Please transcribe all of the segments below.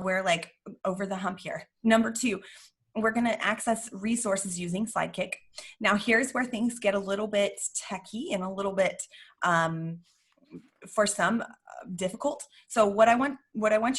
we're like over the hump here. Number 2, we're going to access resources using Slidekick. Now, here's where things get a little bit techy and a little bit, for some, difficult. So what I want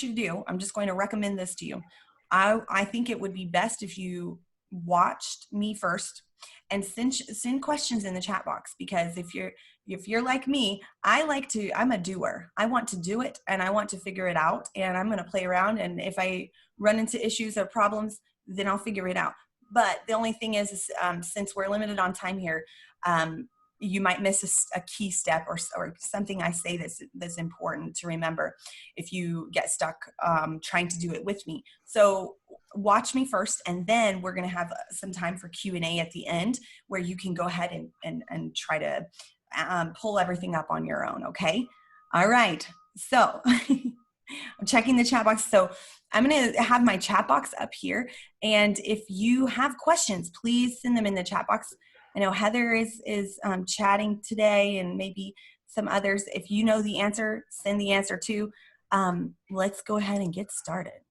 you to do, I'm just going to recommend this to you. I think it would be best if you watched me first and send questions in the chat box, because if you're like me, I'm a doer. I want to do it and I want to figure it out, and I'm going to play around, and if I run into issues or problems, then I'll figure it out. But the only thing is since we're limited on time here, you might miss a key step or something I say that's important to remember if you get stuck trying to do it with me. So watch me first, and then we're going to have some time for Q&A at the end where you can go ahead and try to pull everything up on your own, okay? All right, so I'm checking the chat box. So I'm going to have my chat box up here, and if you have questions, please send them in the chat box. I know Heather is chatting today, and maybe some others. If you know the answer, send the answer too. Let's go ahead and get started.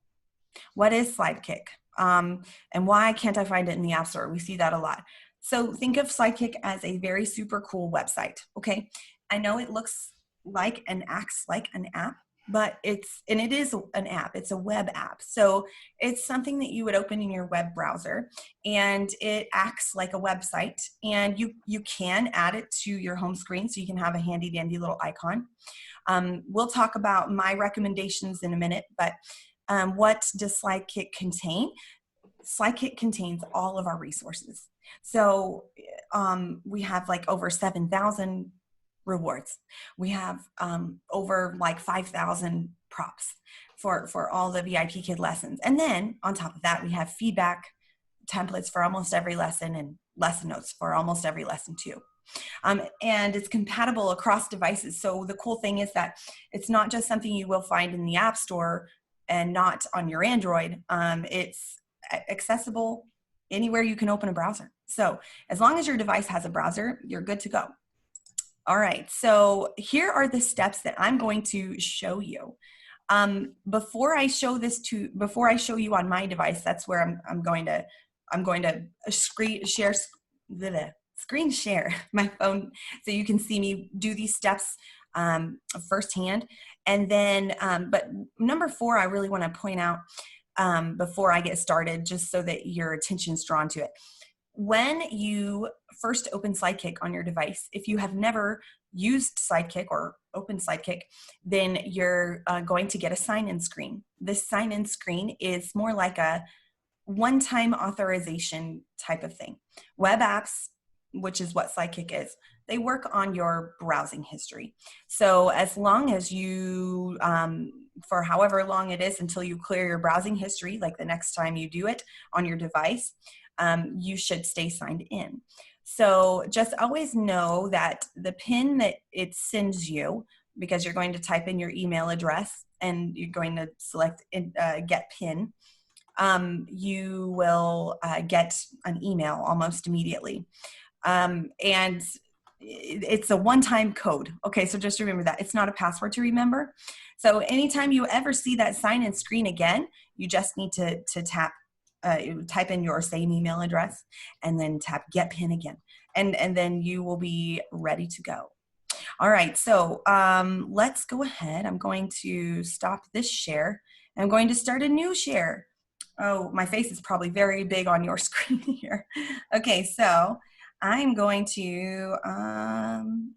What is Slidekick? And why can't I find it in the App Store? We see that a lot. So think of Slidekick as a very super cool website, okay? I know it looks like and acts like an app, but it is an app. It's a web app. So it's something that you would open in your web browser, and it acts like a website, and you can add it to your home screen so you can have a handy dandy little icon. We'll talk about my recommendations in a minute, but what does Slidekick contain? Slidekick contains all of our resources. So we have like over 7,000 rewards. We have over like 5,000 props for all the VIPKid lessons. And then on top of that, we have feedback templates for almost every lesson and lesson notes for almost every lesson too. And it's compatible across devices. So the cool thing is that it's not just something you will find in the App Store and not on your Android. It's accessible anywhere you can open a browser. So as long as your device has a browser, you're good to go. All right, so here are the steps that I'm going to show you. Before I show you on my device, that's where I'm going to screen share my phone so you can see me do these steps firsthand. And then, but number 4, I really want to point out before I get started, just so that your attention's drawn to it. When you first open Sidekick on your device, if you have never used Sidekick or opened Sidekick, then you're going to get a sign-in screen. This sign-in screen is more like a one-time authorization type of thing. Web apps, which is what Sidekick is, they work on your browsing history. So as long as you, for however long it is until you clear your browsing history, like the next time you do it on your device, you should stay signed in. So just always know that the PIN that it sends you, because you're going to type in your email address and you're going to select get PIN, you will get an email almost immediately. And it's a one-time code. Okay, so just remember that. It's not a password to remember. So anytime you ever see that sign-in screen again, you just need to type in your same email address and then tap get PIN again. And then you will be ready to go. All right, so let's go ahead. I'm going to stop this share. I'm going to start a new share. Oh, my face is probably very big on your screen here. Okay, so I'm going to,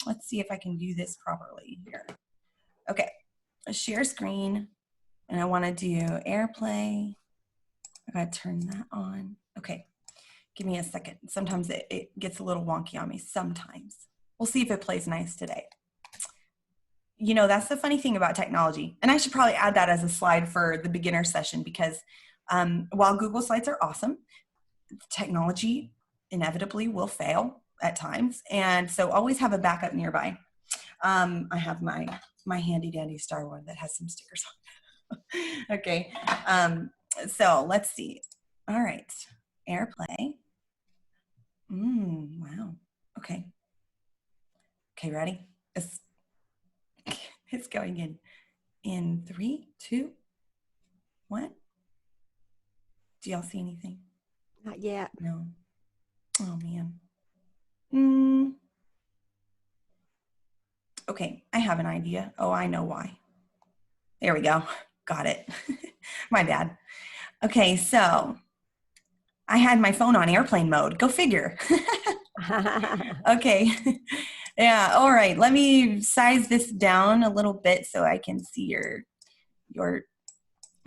let's see if I can do this properly here. Okay, share screen, and I want to do AirPlay. I gotta turn that on. Okay, give me a second. Sometimes it gets a little wonky on me, sometimes. We'll see if it plays nice today. You know, that's the funny thing about technology. And I should probably add that as a slide for the beginner session, because while Google Slides are awesome, technology inevitably will fail at times. And so always have a backup nearby. I have my handy dandy Star one that has some stickers on it. Okay. So let's see. All right, AirPlay. Wow. Okay. Okay, ready? It's going in 3, 2. What? Do y'all see anything? Not yet. No. Oh, man. Okay, I have an idea. Oh, I know why. There we go. Got it. My bad. Okay, so I had my phone on airplane mode. Go figure. Okay. Yeah, all right. Let me size this down a little bit so I can see your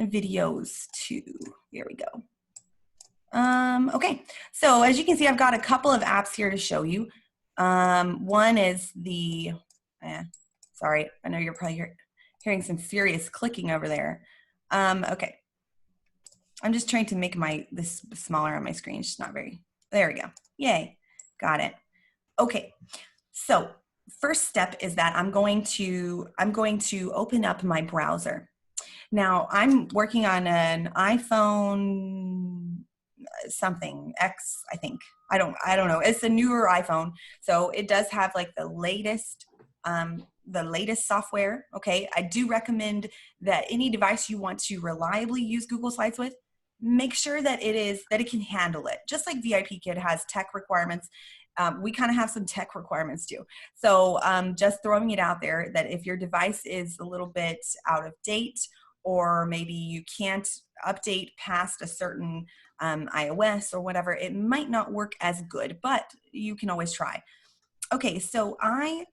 videos too. Here we go. Okay, so as you can see, I've got a couple of apps here to show you. One is the, sorry, I know you're probably hearing some furious clicking over there. Okay, I'm just trying to make this smaller on my screen. It's just not very, there we go. Yay, got it. Okay, so first step is that I'm going to open up my browser. Now I'm working on an iPhone something X, I think. I don't know. It's a newer iPhone, so it does have like the latest software. Okay, I do recommend that any device you want to reliably use Google Slides with, make sure that it can handle it. Just like VIPKid has tech requirements, we kind of have some tech requirements too. So just throwing it out there that if your device is a little bit out of date, or maybe you can't update past a certain iOS or whatever, it might not work as good, but you can always try. Okay, so I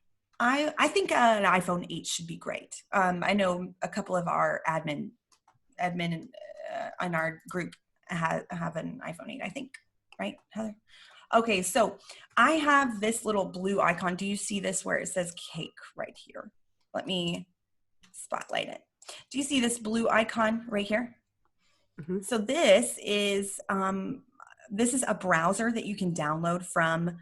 think an iPhone 8 should be great. I know a couple of our admin in our group have an iPhone 8, I think, right, Heather? Okay, so I have this little blue icon. Do you see this where it says cake right here? Let me spotlight it. Do you see this blue icon right here? Mm-hmm. So this is a browser that you can download from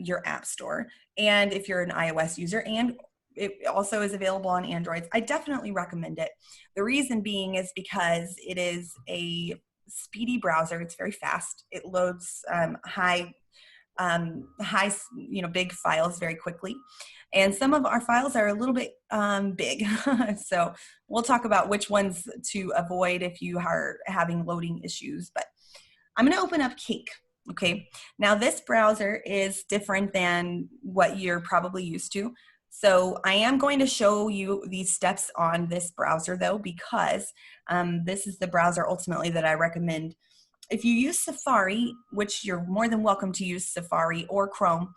your app store. And if you're an iOS user, and it also is available on Androids, I definitely recommend it. The reason being is because it is a speedy browser. It's very fast. It loads high, big files very quickly. And some of our files are a little bit big. So we'll talk about which ones to avoid if you are having loading issues. But I'm going to open up Cake. Okay. Now this browser is different than what you're probably used to. So I am going to show you these steps on this browser though, because this is the browser ultimately that I recommend. If you use Safari, which you're more than welcome to use Safari or Chrome,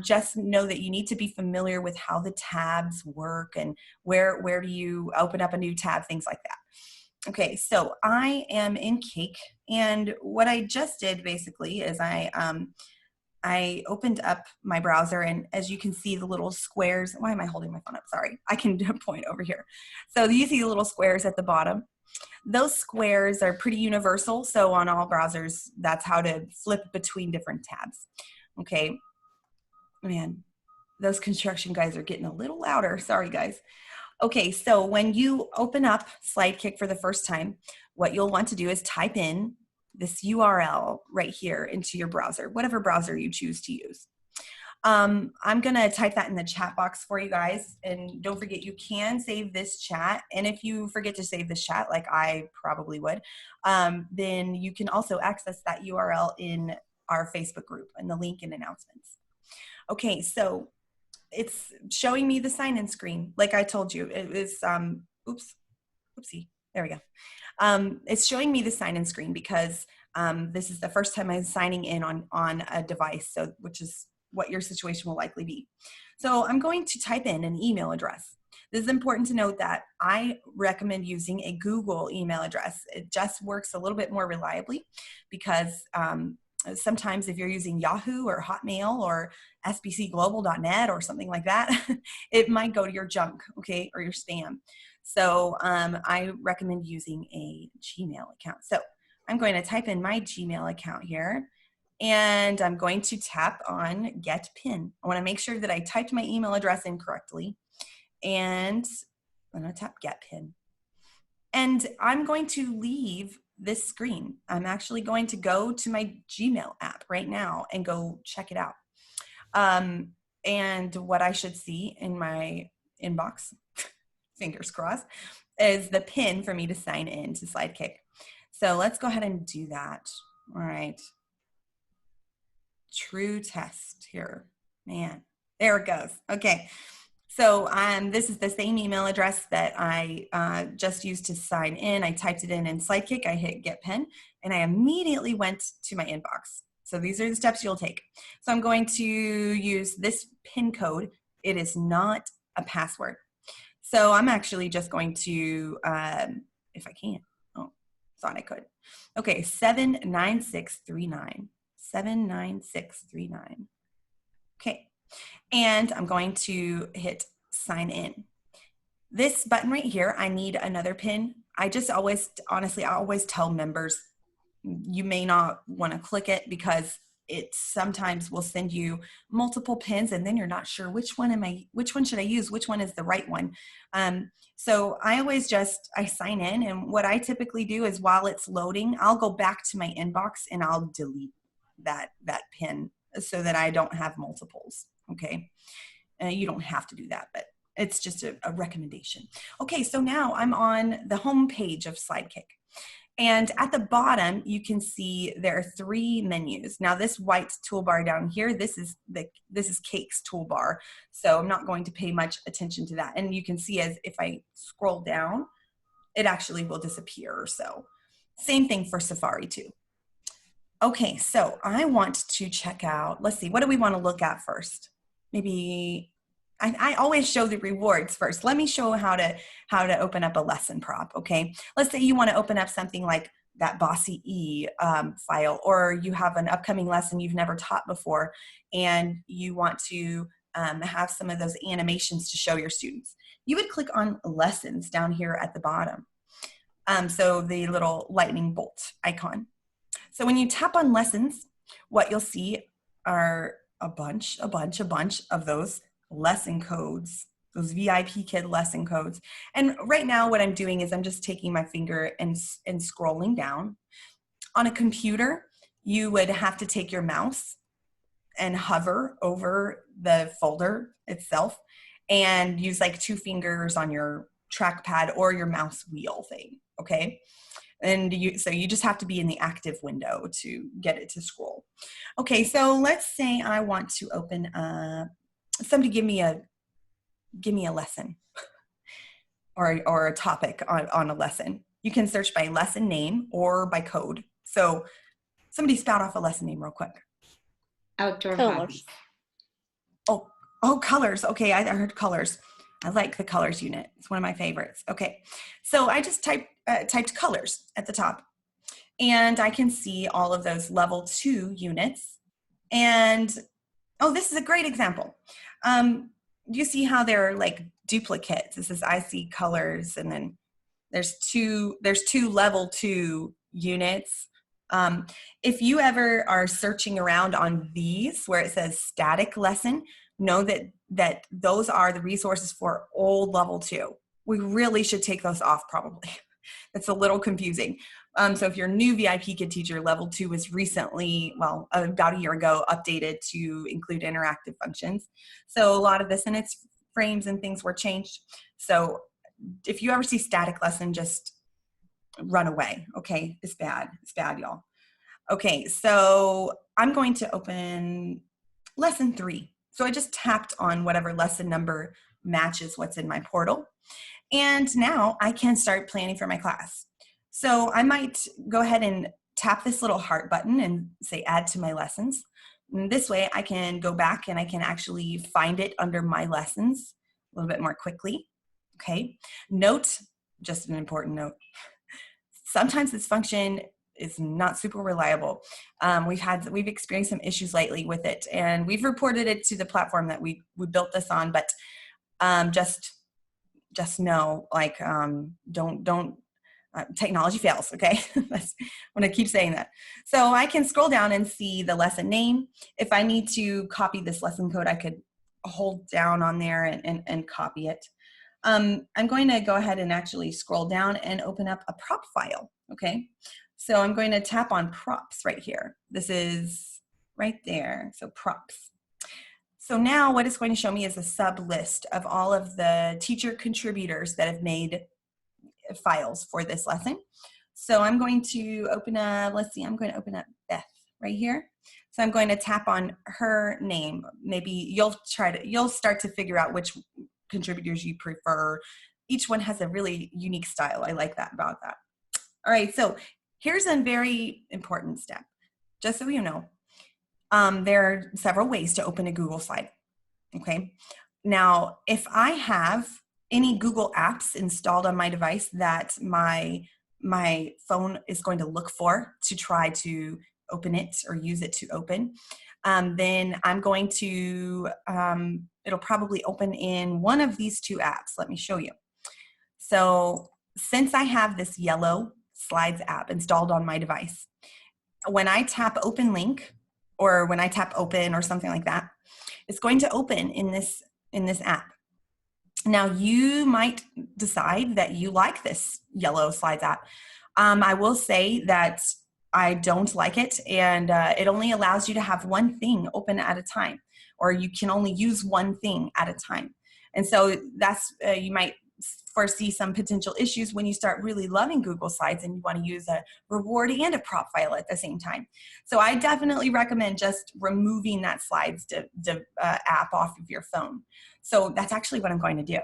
just know that you need to be familiar with how the tabs work and where do you open up a new tab, things like that. Okay, so I am in Cake, and what I just did basically is I opened up my browser, and as you can see the little squares, why am I holding my phone up? Sorry, I can point over here. So you see the little squares at the bottom. Those squares are pretty universal, so on all browsers, that's how to flip between different tabs. Okay, man, those construction guys are getting a little louder. Sorry, guys. Okay, so when you open up Slidekick for the first time, what you'll want to do is type in this URL right here into your browser, whatever browser you choose to use. I'm going to type that in the chat box for you guys. And don't forget, you can save this chat. And if you forget to save this chat, like I probably would, then you can also access that URL in our Facebook group and the link in announcements. Okay, so it's showing me the sign-in screen. Like I told you, it was, oopsie, there we go. It's showing me the sign-in screen because this is the first time I'm signing in on a device, so which is what your situation will likely be. So I'm going to type in an email address. This is important to note that I recommend using a Google email address. It just works a little bit more reliably because sometimes if you're using Yahoo or Hotmail or sbcglobal.net or something like that, it might go to your junk, okay, or your spam. So I recommend using a Gmail account. So I'm going to type in my Gmail account here, and I'm going to tap on Get PIN. I want to make sure that I typed my email address in correctly, and I'm going to tap Get PIN. And I'm going to leave this screen. I'm actually going to go to my Gmail app right now and go check it out. And what I should see in my inbox, fingers crossed, is the pin for me to sign in to Slidekick. So let's go ahead and do that. All right. True test here. Man, there it goes. Okay. So this is the same email address that I just used to sign in. I typed it in Slidekick. I hit get pin, and I immediately went to my inbox. So these are the steps you'll take. So I'm going to use this pin code. It is not a password. So I'm actually just going to, if I can, oh, thought I could. Okay, 79639. 79639. Okay, and I'm going to hit sign in. This button right here, I need another pin. I just always, honestly, I always tell members, you may not want to click it because it sometimes will send you multiple pins and then you're not sure which one should I use, which one is the right one. So I always I sign in, and what I typically do is while it's loading, I'll go back to my inbox and I'll delete that pin so that I don't have multiples. Okay. You don't have to do that, but it's just a recommendation. Okay. So now I'm on the home page of Slidekick. And at the bottom, you can see there are 3 menus. Now this white toolbar down here, this is Cake's toolbar. So I'm not going to pay much attention to that. And you can see as if I scroll down, it actually will disappear. So same thing for Safari too. Okay, so I want to check out, let's see, what do we want to look at first? Maybe, I always show the rewards first. Let me show how to open up a lesson prop, okay? Let's say you want to open up something like that Bossy E file, or you have an upcoming lesson you've never taught before, and you want to have some of those animations to show your students. You would click on lessons down here at the bottom. So the little lightning bolt icon. So when you tap on lessons, what you'll see are a bunch of those lesson codes, those VIPKid lesson codes. And right now what I'm doing is I'm just taking my finger and scrolling down. On a computer, you would have to take your mouse and hover over the folder itself and use like 2 fingers on your trackpad or your mouse wheel thing, okay? And so you just have to be in the active window to get it to scroll. Okay, so let's say I want to open up, somebody give me a lesson or a topic on a lesson. You can search by lesson name or by code. So somebody spout off a lesson name real quick. Outdoor hobbies. Oh, colors. Okay, I heard colors. I like the colors unit. It's one of my favorites. Okay, so I just typed colors at the top, and I can see all of those level 2 units. And oh, this is a great example. Do you see how they're like duplicates? This is I see colors, and then there's two level 2 units. If you ever are searching around on these where it says static lesson, know that those are the resources for old level 2. We really should take those off probably. It's a little confusing. So if you're a new VIPKid teacher, level 2 was recently, well, about a year ago, updated to include interactive functions. So a lot of this in its frames and things were changed. So if you ever see static lesson, just run away, okay? It's bad, y'all. Okay, so I'm going to open lesson 3. So I just tapped on whatever lesson number matches what's in my portal. And now I can start planning for my class. So I might go ahead and tap this little heart button and say add to my lessons. And this way I can go back and I can actually find it under my lessons a little bit more quickly. Okay. Note, just an important note. Sometimes this function is not super reliable. We've experienced some issues lately with it, and we've reported it to the platform that we built this on, but just know, like, don't technology fails, okay? I'm going to keep saying that. So I can scroll down and see the lesson name. If I need to copy this lesson code, I could hold down on there and copy it. I'm going to go ahead and actually scroll down and open up a prop file, okay? So I'm going to tap on props right here. This is right there, so props. So now what it's going to show me is a sub list of all of the teacher contributors that have made files for this lesson. So I'm going to open up, let's see, I'm going to open up Beth right here. So I'm going to tap on her name. Maybe you'll start to figure out which contributors you prefer. Each one has a really unique style. I like that about that. All right, so here's a very important step. Just so you know, there are several ways to open a Google slide, okay? Now, if I have any Google apps installed on my device that my phone is going to look for to try to open it or use it to open, then I'm going to, it'll probably open in one of these two apps. Let me show you. So since I have this yellow Slides app installed on my device, when I tap open link or when I tap open or something like that, it's going to open in this app. Now you might decide that you like this yellow Slides app. I will say that I don't like it, and it only allows you to have one thing open at a time, or you can only use one thing at a time. And so that's, you might foresee some potential issues when you start really loving Google Slides and you want to use a reward and a prop file at the same time. So I definitely recommend just removing that Slides app off of your phone. So that's actually what I'm going to do.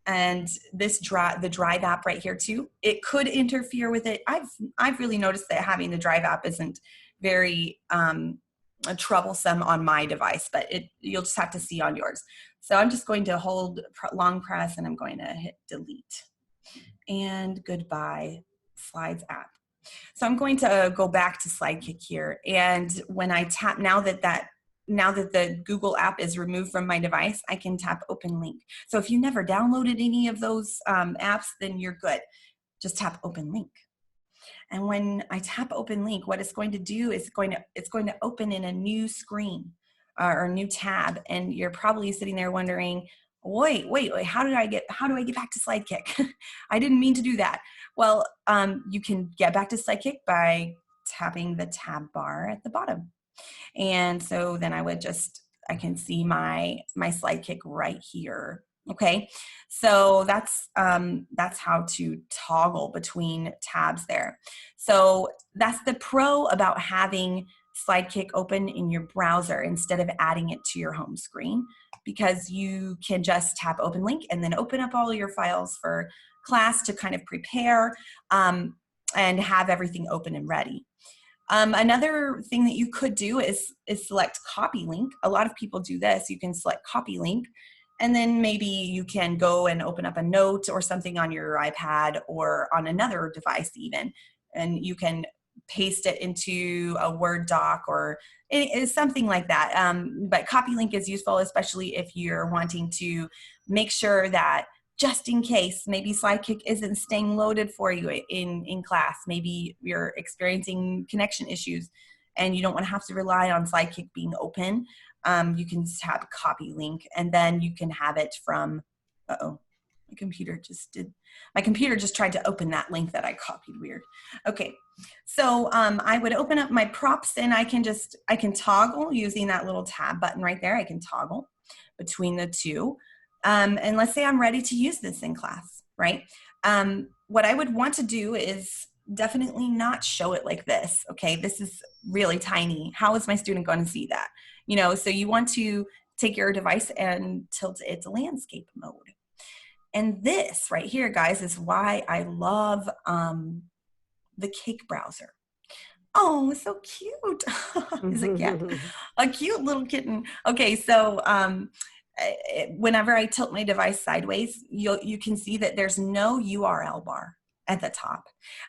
And this the Drive app right here too, it could interfere with it. I've really noticed that having the Drive app isn't very troublesome on my device, but you'll just have to see on yours. So I'm just going to hold long press and I'm going to hit delete. And goodbye, Slides app. So I'm going to go back to Sidekick here. And when I tap, now that the Google app is removed from my device, I can tap open link. So if you never downloaded any of those apps, then you're good. Just tap open link. And when I tap open link, what it's going to do is it's going to open in a new screen or a new tab. And you're probably sitting there wondering, wait, how do I get back to Slidekick? I didn't mean to do that. Well, you can get back to Slidekick by tapping the tab bar at the bottom. And so then I can see my Slidekick right here. Okay, so that's how to toggle between tabs there. So that's the pro about having Slidekick open in your browser instead of adding it to your home screen, because you can just tap open link and then open up all of your files for class to kind of prepare and have everything open and ready. Another thing that you could do is select copy link. A lot of people do this. You can select copy link, and then maybe you can go and open up a note or something on your iPad or on another device even, and you can paste it into a Word doc or something like that. But copy link is useful, especially if you're wanting to make sure that just in case maybe Sidekick isn't staying loaded for you in class. Maybe you're experiencing connection issues and you don't want to have to rely on Sidekick being open. You can tap copy link and then you can have it from, my computer just tried to open that link that I copied, weird. Okay, so I would open up my props and I can toggle using that little tab button right there. I can toggle between the two. And let's say I'm ready to use this in class, right? What I would want to do is definitely not show it like this, okay? This is really tiny. How is my student going to see that? You know, so you want to take your device and tilt it to landscape mode. And this right here, guys, is why I love the Cake browser. Oh, so cute. Is it cute? A cute little kitten. Okay, so whenever I tilt my device sideways, you can see that there's no URL bar at the top.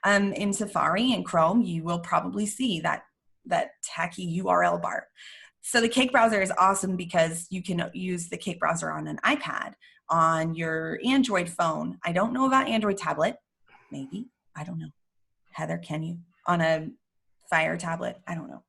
In Safari and Chrome, you will probably see that tacky URL bar. So the Cake browser is awesome because you can use the Cake browser on an iPad, on your Android phone. I don't know about Android tablet. Maybe. I don't know. Heather, can you? On a Fire tablet? I don't know.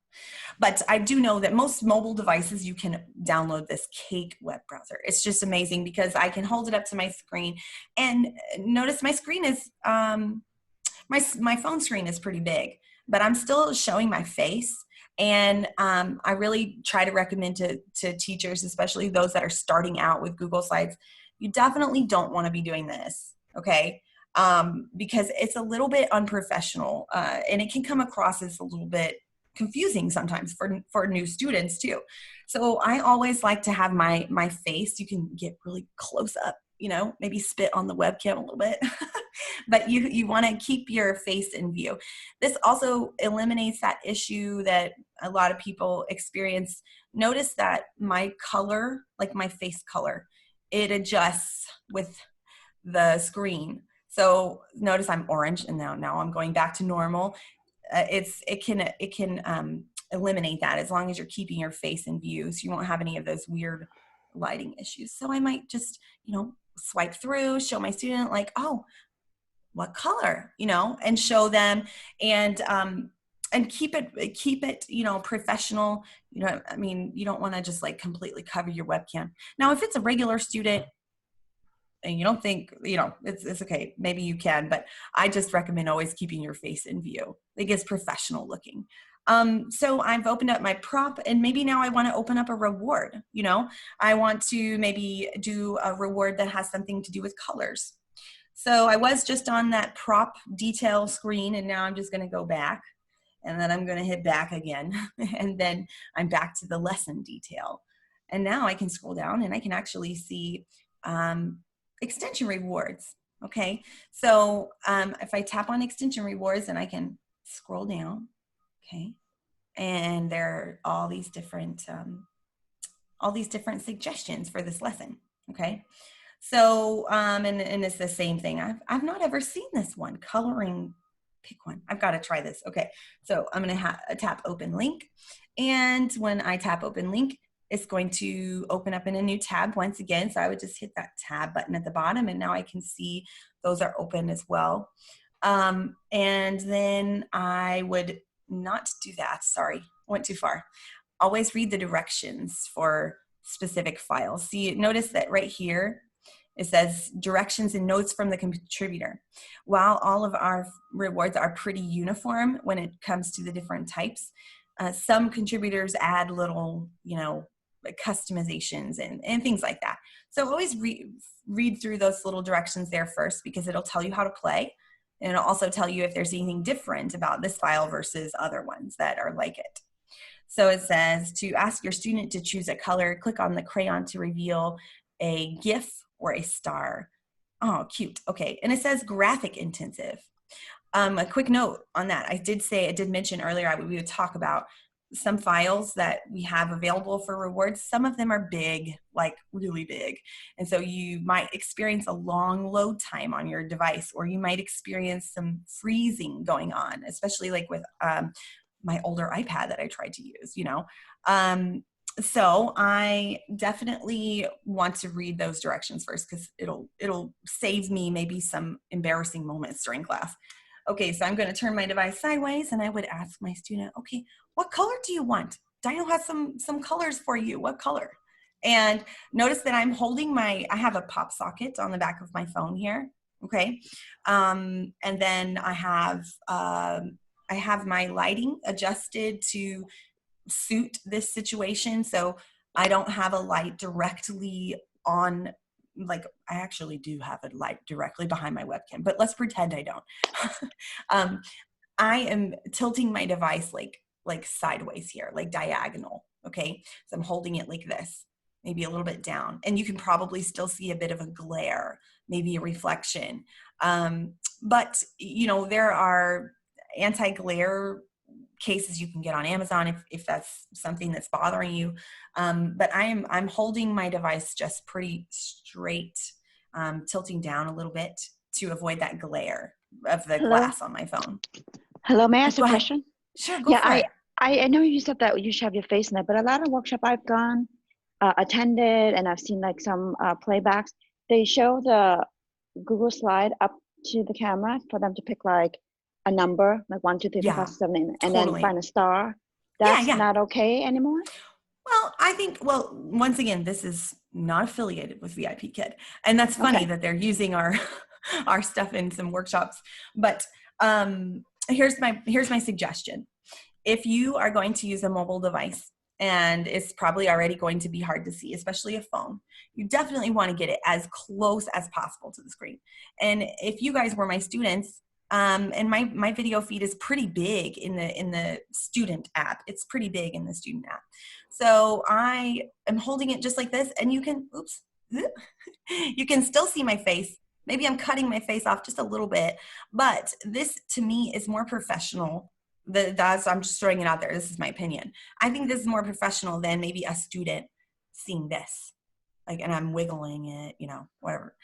But I do know that most mobile devices, you can download this Cake web browser. It's just amazing because I can hold it up to my screen. And notice my screen is, my phone screen is pretty big, but I'm still showing my face. And I really try to recommend to teachers, especially those that are starting out with Google Slides, you definitely don't want to be doing this, okay? because it's a little bit unprofessional, and it can come across as a little bit confusing sometimes for new students too. So I always like to have my face. You can get really close up, you know, maybe spit on the webcam a little bit, but you want to keep your face in view. This also eliminates that issue that a lot of people experience. Notice that my color, like my face color, it adjusts with the screen. So notice I'm orange, and now I'm going back to normal. It can eliminate that as long as you're keeping your face in view, so you won't have any of those weird lighting issues. So I might just, you know, swipe through, show my student like, oh, what color, you know, and show them, and keep it, you know, professional. You know, I mean, you don't want to just like completely cover your webcam. Now, if it's a regular student and you don't think, you know, it's okay, maybe you can, but I just recommend always keeping your face in view. It gets professional looking. So I've opened up my prop, and maybe now I want to open up a reward. You know, I want to maybe do a reward that has something to do with colors. So I was just on that prop detail screen, and now I'm just going to go back, and then I'm going to hit back again, and then I'm back to the lesson detail. And now I can scroll down and I can actually see extension rewards. Okay, so if I tap on extension rewards, and I can scroll down, okay, and there are all these different suggestions for this lesson. Okay, so and it's the same thing. I've not ever seen this one, coloring. Pick one. I've got to try this. Okay, so I'm going to tap open link, and when I tap open link, it's going to open up in a new tab once again. So I would just hit that tab button at the bottom, and now I can see those are open as well. And then I would not do that. Sorry, went too far. Always read the directions for specific files. See, notice that right here, it says directions and notes from the contributor. While all of our rewards are pretty uniform when it comes to the different types, some contributors add little, you know, customizations and things like that. So always read through those little directions there first, because it'll tell you how to play, and it'll also tell you if there's anything different about this file versus other ones that are like it. So it says to ask your student to choose a color, click on the crayon to reveal a GIF or a star. Oh, cute. Okay, and it says graphic intensive. A quick note on that. I did mention earlier we would talk about some files that we have available for rewards. Some of them are big, like really big. And so you might experience a long load time on your device, or you might experience some freezing going on, especially like with my older iPad that I tried to use, you know. So I definitely want to read those directions first, because it'll save me maybe some embarrassing moments during class. Okay, so I'm going to turn my device sideways, and I would ask my student, okay, what color do you want? Dino has some colors for you. What color? And notice that I'm holding I have a pop socket on the back of my phone here. Okay, and then I have my lighting adjusted to suit this situation, so I don't have a light directly on. Like, I actually do have a light directly behind my webcam, but let's pretend I don't. I am tilting my device like sideways here, like diagonal. Okay, so I'm holding it like this, maybe a little bit down, and you can probably still see a bit of a glare, maybe a reflection. But you know, there are anti-glare cases you can get on Amazon if that's something that's bothering you. But I'm holding my device just pretty straight, tilting down a little bit to avoid that glare of the glass on my phone. Hello, may I ask a question? Sure, go for it. I know you said that you should have your face in it, but a lot of workshops I've gone, attended, and I've seen like some playbacks, they show the Google slide up to the camera for them to pick like a number, like 1, 2, 3, 4, 5, 6, 7, 8, and then find a star. That's not okay anymore? Well, I think, once again, this is not affiliated with VIPKid. And that's funny that they're using our stuff in some workshops. But here's my suggestion. If you are going to use a mobile device and it's probably already going to be hard to see, especially a phone. You definitely want to get it as close as possible to the screen. And if you guys were my students, and my video feed is pretty big in the student app. It's pretty big in the student app. So I am holding it just like this, and you can, oops, you can still see my face. Maybe I'm cutting my face off just a little bit, but this to me is more professional. I'm just throwing it out there. This is my opinion. I think this is more professional than maybe a student seeing this. Like, and I'm wiggling it, you know, whatever.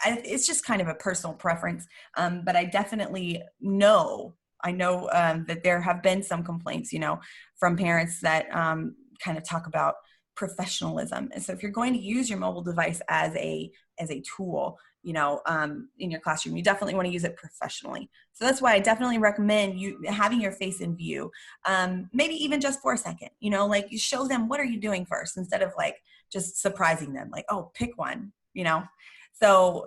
It's just kind of a personal preference. But I definitely know, that there have been some complaints, you know, from parents that kind of talk about professionalism. And so if you're going to use your mobile device as a tool, you know, in your classroom, you definitely want to use it professionally. So that's why I definitely recommend you having your face in view, maybe even just for a second, you know, like you show them what are you doing first instead of like just surprising them, like, oh, pick one, you know. So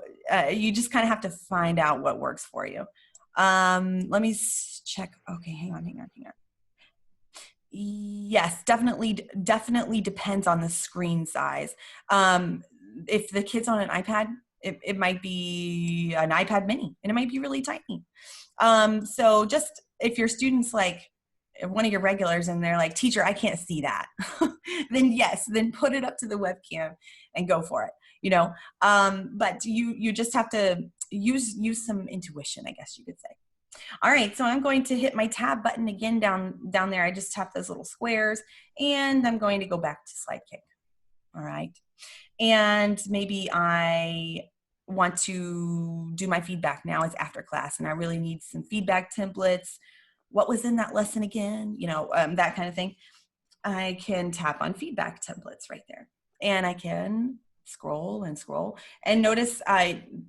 you just kind of have to find out what works for you. Let me check. Okay, hang on. Yes, definitely depends on the screen size. If the kid's on an iPad, it might be an iPad mini, and it might be really tiny. So just if your student's like one of your regulars and they're like, teacher, I can't see that, then yes, then put it up to the webcam and go for it, you know. But you just have to use some intuition, I guess you could say. All right, so I'm going to hit my tab button again down there. I just tap those little squares, and I'm going to go back to Slidekick. All right, and maybe I want to do my feedback now as after class, and I really need some feedback templates. What was in that lesson again? You know, that kind of thing. I can tap on feedback templates right there, and I can scroll and scroll, and notice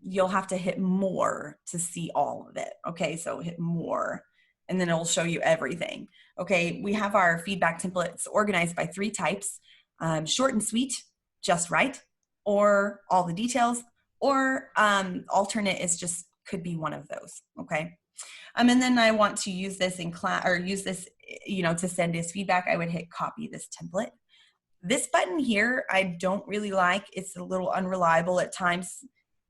you'll have to hit more to see all of it. Okay, so hit more, and then it'll show you everything. Okay, we have our feedback templates organized by 3 types: short and sweet, just right, or all the details, or alternate is just could be one of those. Okay, and then I want to use this in class, or use this, you know, to send his feedback. I would hit copy this template. This button here, I don't really like. It's a little unreliable at times.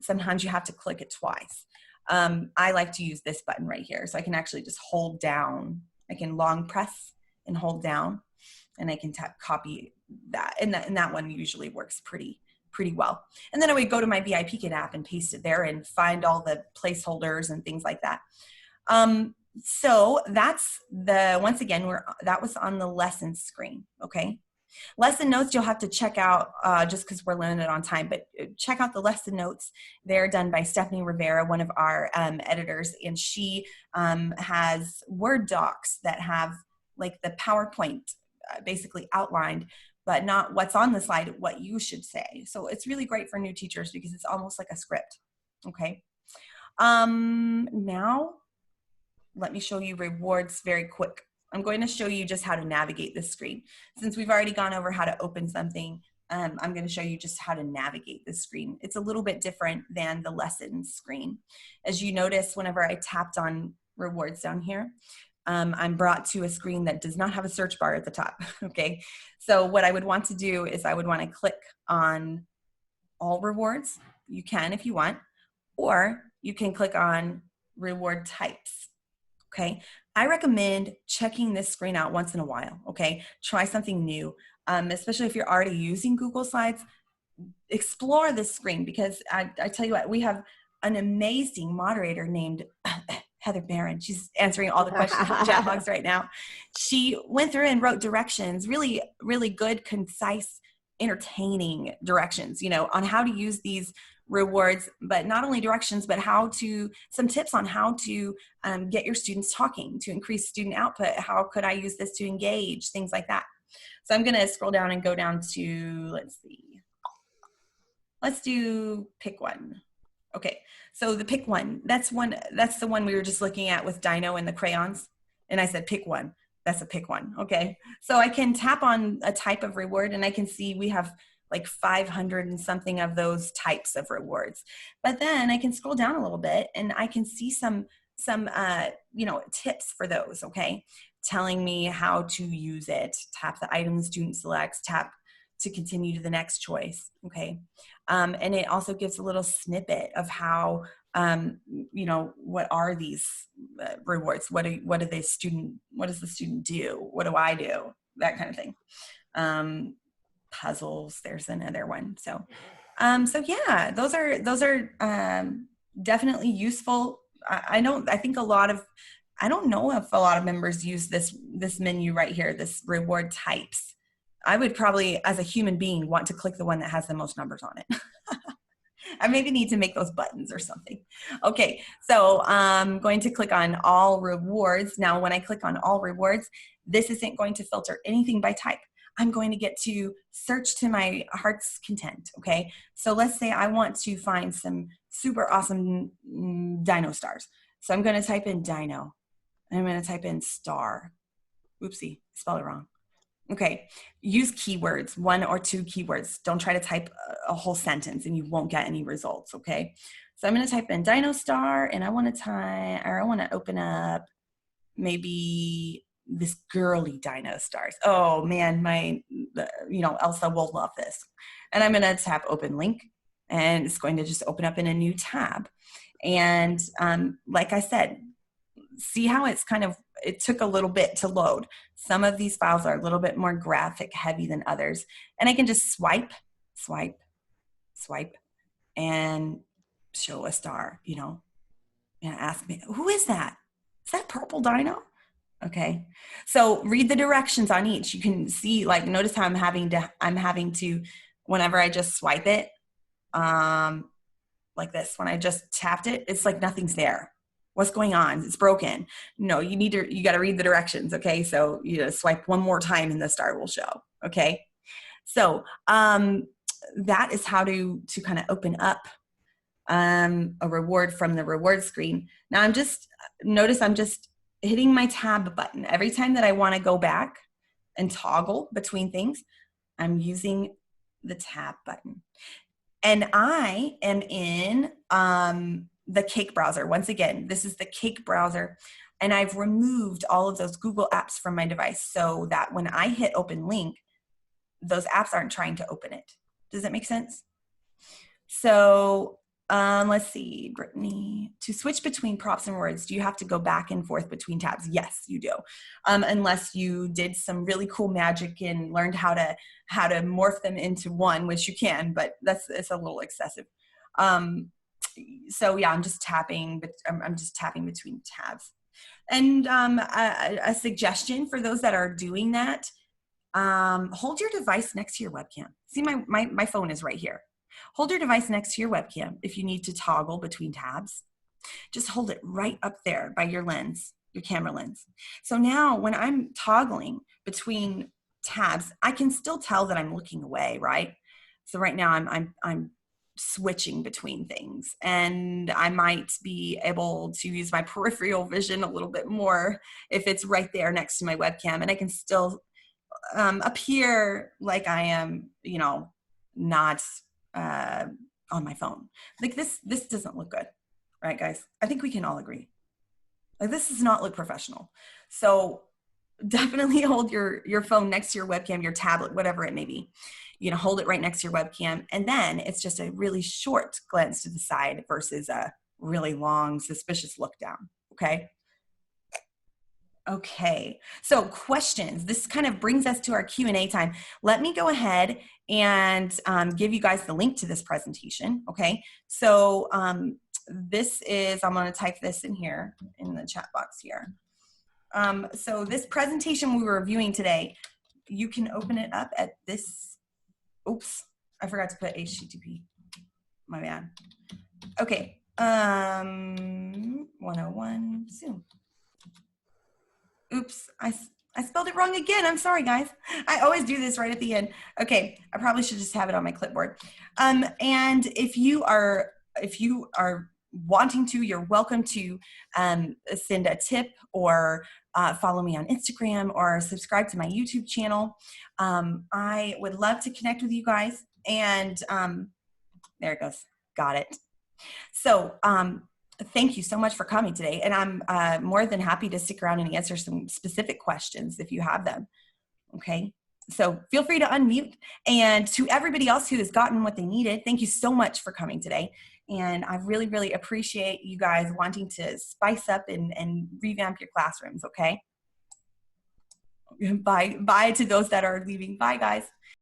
Sometimes you have to click it twice. I like to use this button right here. So I can actually just hold down. I can long press and hold down, and I can tap copy that. And that one usually works pretty well. And then I would go to my VIPKid app and paste it there and find all the placeholders and things like that. So that's once again, that was on the lesson screen, okay? Lesson notes, you'll have to check out, just because we're limited on time, but check out the lesson notes. They're done by Stephanie Rivera, one of our editors, and she has Word docs that have like the PowerPoint basically outlined, but not what's on the slide, what you should say. So it's really great for new teachers because it's almost like a script, okay? Now, let me show you rewards very quick. I'm going to show you just how to navigate this screen. Since we've already gone over how to open something, I'm going to show you just how to navigate this screen. It's a little bit different than the lesson screen. As you notice, whenever I tapped on rewards down here, I'm brought to a screen that does not have a search bar at the top, okay? So what I would want to do is I would want to click on all rewards. You can if you want, or you can click on reward types, okay? I recommend checking this screen out once in a while, okay? Try something new, especially if you're already using Google Slides. Explore this screen because I tell you what, we have an amazing moderator named Heather Barron. She's answering all the questions in the chat box right now. She went through and wrote directions, really, really good, concise, entertaining directions, you know, on how to use these rewards, but not only directions, but some tips on how to get your students talking, to increase student output. How could I use this to engage, things like that. So I'm gonna scroll down and go down to, let's do pick one. Okay, so the pick one, that's the one we were just looking at with Dino and the crayons. And I said, pick one, that's a pick one, okay? So I can tap on a type of reward and I can see we have like 500 and something of those types of rewards. But then I can scroll down a little bit and I can see some you know, tips for those, okay? telling me how to use it. Tap the item the student selects, tap to continue to the next choice, okay? And it also gives a little snippet of how, you know, what are these rewards? What does the student do? What do I do? That kind of thing. Puzzles, there's another one. So yeah, those are definitely useful. I don't know if a lot of members use this menu right here, this reward types. I would probably, as a human being, want to click the one that has the most numbers on it. I maybe need to make those buttons or something. Okay, so I'm going to click on all rewards. Now, when I click on all rewards, this isn't going to filter anything by type. I'm going to get to search to my heart's content, okay? So let's say I want to find some super awesome dino stars. So I'm gonna type in dino, and I'm gonna type in star. Oopsie, spelled it wrong. Okay, use keywords, 1 or 2 keywords. Don't try to type a whole sentence and you won't get any results, okay? So I'm gonna type in dino star, and I wanna open up maybe this girly dino stars. Oh man, Elsa will love this. And I'm gonna tap open link, and it's going to just open up in a new tab. And like I said, see how it took a little bit to load. Some of these files are a little bit more graphic heavy than others. And I can just swipe, and show a star, you know, and ask me, who is that? Is that purple dino? Okay, so read the directions on each. You can see, like, notice how I'm having to, whenever I just swipe it, like this, when I just tapped it, it's like nothing's there. What's going on? It's broken. No, you got to read the directions. Okay, so you swipe one more time and the star will show. Okay, so that is how to kind of open up a reward from the reward screen. Now I'm just hitting my tab button. Every time that I want to go back and toggle between things, I'm using the tab button. And I am in the Cake browser. Once again, this is the Cake browser. And I've removed all of those Google apps from my device so that when I hit open link, those apps aren't trying to open it. Does that make sense? So let's see, Brittany, to switch between props and words, do you have to go back and forth between tabs? Yes, you do. Unless you did some really cool magic and learned how to morph them into one, which you can, but it's a little excessive. So yeah, I'm just tapping between tabs. And a suggestion for those that are doing that, hold your device next to your webcam. See, my phone is right here. Hold your device next to your webcam if you need to toggle between tabs. Just hold it right up there by your lens, your camera lens. So now when I'm toggling between tabs, I can still tell that I'm looking away, right? So right now I'm switching between things, and I might be able to use my peripheral vision a little bit more if it's right there next to my webcam, and I can still appear like I am, not on my phone. Like this doesn't look good, right, guys? I think we can all agree. Like, this does not look professional. So definitely hold your phone next to your webcam, your tablet, whatever it may be. Hold it right next to your webcam, and then it's just a really short glance to the side versus a really long, suspicious look down, okay? Okay, so questions. This kind of brings us to our Q&A time. Let me go ahead and give you guys the link to this presentation, okay? So I'm gonna type this in here, in the chat box here. So this presentation we were reviewing today, you can open it up at this, oops, I forgot to put HTTP, my bad. Okay, 101 Zoom. Oops, I spelled it wrong again. I'm sorry, guys. I always do this right at the end. Okay, I probably should just have it on my clipboard. And if you are wanting to, you're welcome to send a tip or follow me on Instagram or subscribe to my YouTube channel. I would love to connect with you guys. And there it goes. Got it. So Thank you so much for coming today. And I'm more than happy to stick around and answer some specific questions if you have them. Okay. So feel free to unmute. And to everybody else who has gotten what they needed, thank you so much for coming today. And I really, really appreciate you guys wanting to spice up and revamp your classrooms. Okay. Bye to those that are leaving. Bye, guys.